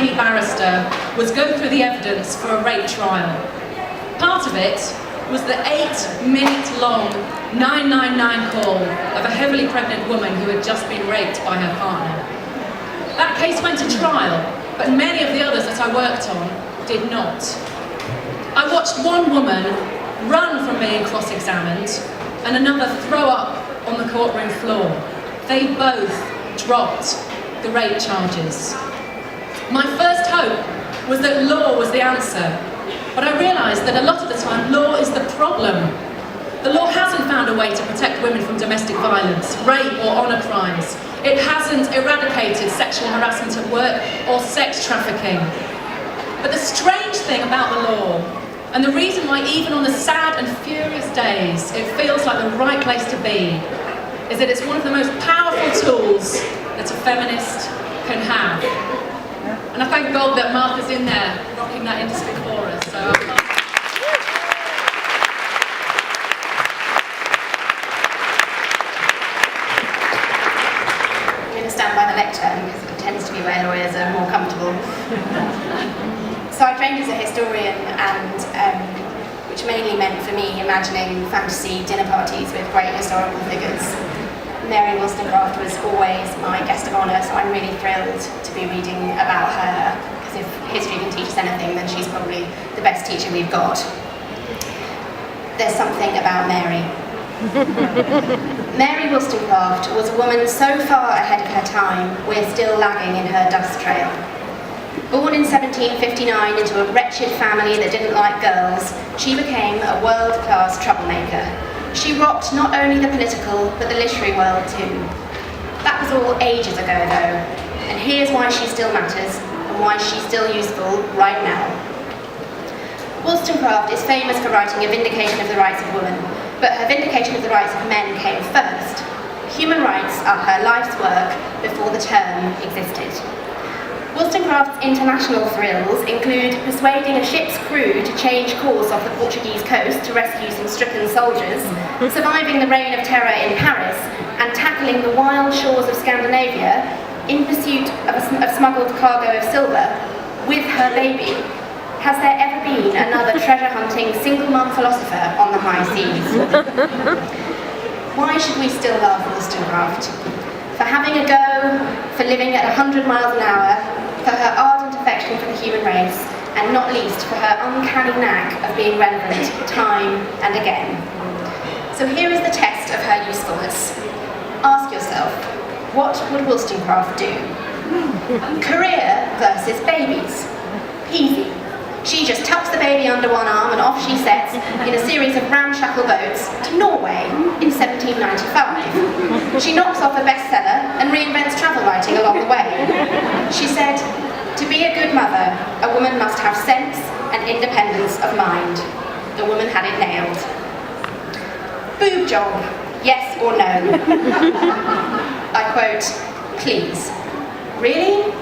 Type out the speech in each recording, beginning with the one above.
trainee barrister was go through the evidence for a rape trial. Part of it was the 8-minute-long 999 call of a heavily pregnant woman who had just been raped by her partner. That case went to trial, but many of the others that I worked on did not. I watched one woman run from being cross-examined and another throw up on the courtroom floor. They both dropped the rape charges. My first hope was that law was the answer, but I realised that a lot of the time law is the problem. The law hasn't found a way to protect women from domestic violence, rape or honour crimes. It hasn't eradicated sexual harassment at work or sex trafficking. But the strange thing about the law, and the reason why even on the sad and furious days it feels like the right place to be, is that it's one of the most powerful tools that a feminist can have. And I thank God that Martha's in there rocking that industry for us. So I'm going to stand by the lectern because it tends to be where lawyers are more comfortable. So I trained as a historian, and which mainly meant for me imagining fantasy dinner parties with great historical figures. Mary Wollstonecraft was always my guest of honour, so I'm really thrilled to be reading about her, because if history can teach us anything, then she's probably the best teacher we've got. There's something about Mary. Mary Wollstonecraft was a woman so far ahead of her time, we're still lagging in her dust trail. Born in 1759 into a wretched family that didn't like girls, she became a world-class troublemaker. She rocked not only the political, but the literary world too. That was all ages ago though, and here's why she still matters, and why she's still useful right now. Wollstonecraft is famous for writing a vindication of the rights of women, but her vindication of the rights of men came first. Human rights are her life's work before the term existed. Wollstonecraft's international thrills include persuading a ship's crew to change course off the Portuguese coast to rescue some stricken soldiers, surviving the reign of terror in Paris, and tackling the wild shores of Scandinavia in pursuit of a smuggled cargo of silver with her baby. Has there ever been another treasure-hunting single-mum philosopher on the high seas? Why should we still love Wollstonecraft? For having a go, for living at 100 miles an hour, for her ardent affection for the human race, and not least for her uncanny knack of being relevant time and again. So here is the test of her usefulness. Ask yourself, what would Wollstonecraft do? Career versus babies. Easy. She just tucks the baby under one arm and off she sets in a series of ramshackle boats to Norway in 1795. She knocks off a bestseller and reinvents travel writing along the way. She said, "To be a good mother, a woman must have sense and independence of mind." The woman had it nailed. Boob job, yes or no? I quote, "Please. Really?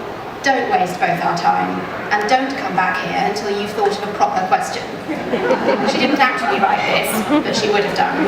Don't waste both our time, and don't come back here until you've thought of a proper question." She didn't actually write this, but she would have done.